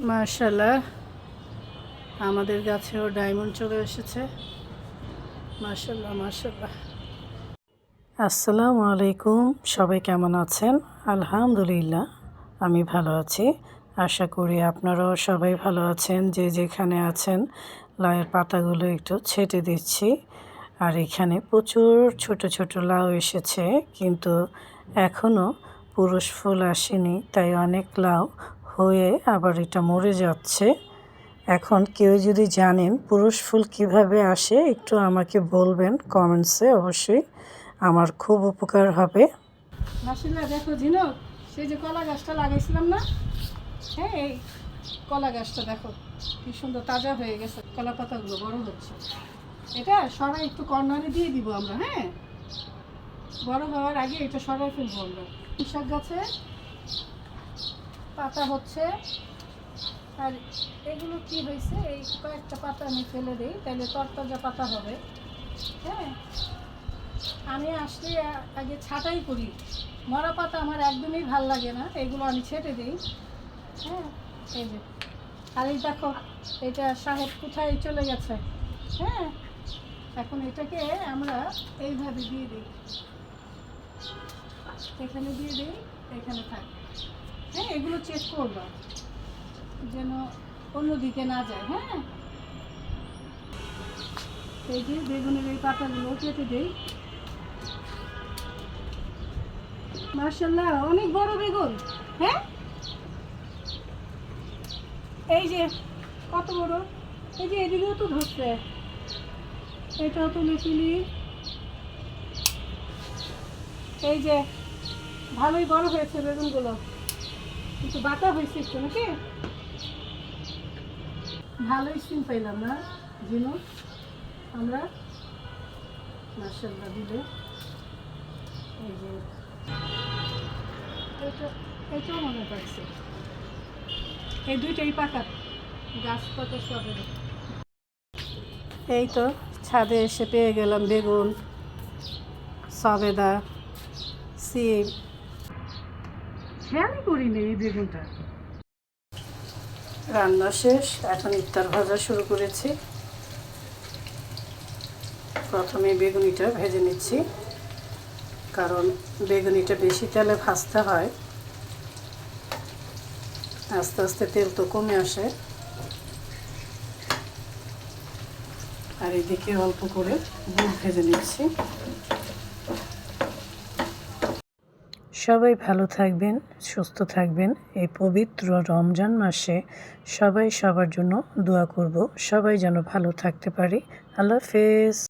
মাশাআল্লাহ, আমাদের গাছেও ডায়মন্ড চলে এসেছে। মাশাআল্লাহ মাশাআল্লাহ। আসসালামু আলাইকুম, সবাই কেমন আছেন? আলহামদুলিল্লাহ আমি ভালো আছি। আশা করি আপনারাও সবাই ভালো আছেন। যে যেখানে আছেন লাউয়ের পাতাগুলো একটু ছেটে দিচ্ছি। আর এখানে প্রচুর ছোট ছোট লাউ এসেছে, কিন্তু এখনও পুরুষ ফুল আসেনি, তাই অনেক লাউ হয়ে আবার এটা মরে যাচ্ছে। এখন কেউ যদি জানেন পুরুষ ফুল কিভাবে আসে একটু আমাকে বলবেন কমেন্টসে, অবশ্যই আমার খুব উপকার হবে। মাসিলা দেখো ঝিনুক, সেই যে কলা গাছটা লাগাইছিলাম না, হ্যাঁ এই কলা গাছটা দেখো কি সুন্দর তাজা হয়ে গেছে, কলা পাতাগুলো বড় হচ্ছে। এটা সরাই একটু কর্নারে দিয়ে দিব আমরা, হ্যাঁ বড় হওয়ার আগে এটা সরাই ফেলবো আমরা। শাক গাছে পাতা হচ্ছে, আর এগুলো কি হয়েছে, এই কয়েকটা পাতা আমি ফেলে দিই, তাহলে তরতাজা পাতা হবে। হ্যাঁ আমি আসলে আগে ছাঁটাই করি, মরা পাতা আমার একদমই ভাল লাগে না, এগুলো আমি ছেটে দিই। হ্যাঁ এই যে, আর এই দেখো এটা সাহেব কোথায় চলে গেছে। হ্যাঁ এখন এটাকে আমরা এইভাবে দিয়ে দিই, এখানে দিয়ে দিই, এখানে থাক। হ্যাঁ এগুলো চেক করবা যেন অন্যদিকে না যায়। হ্যাঁ এই যে বেগুনের এই পাতাগুলো কেটে দিই। মাশাআল্লাহ অনেক বড় বেগুন। হ্যাঁ এই যে কত বড়, এই যে এদিকেও তো ধরছে, এটাও তুলে তুলি। এই যে ভালোই বড় হয়েছে বেগুনগুলো, কিন্তু বাতা হয়েছে একটু নাকি, ভালোই সিন পাইলাম না জিনু আমরা। মাশাআল্লাহ দিলে এই যে এটাও মনে পাচ্ছে, এই দুইটাই পাকা গাছ কত সবের। এই তো ছাদে এসে পেয়ে গেলাম বেগুন, সবেদা, সিম, খেয়ালই করিনি এই বেগুনটা। রান্না শেষ, এখন ইফতার ভাজা শুরু করেছি। প্রথমে বেগুনিটা ভেজে নিচ্ছি, কারণ বেগুনিটা বেশি তেলে ভাজতে হয়, আস্তে আস্তে তেল তো কমে আসে। আর এদিকে অল্প করে বুট ভেজে নিচ্ছি। সবাই ভালো থাকবেন, সুস্থ থাকবেন। এই পবিত্র রমজান মাসে সবাই সবার জন্য দোয়া করব, সবাই যেন ভালো থাকতে পারি। আল্লাহ হাফেজ।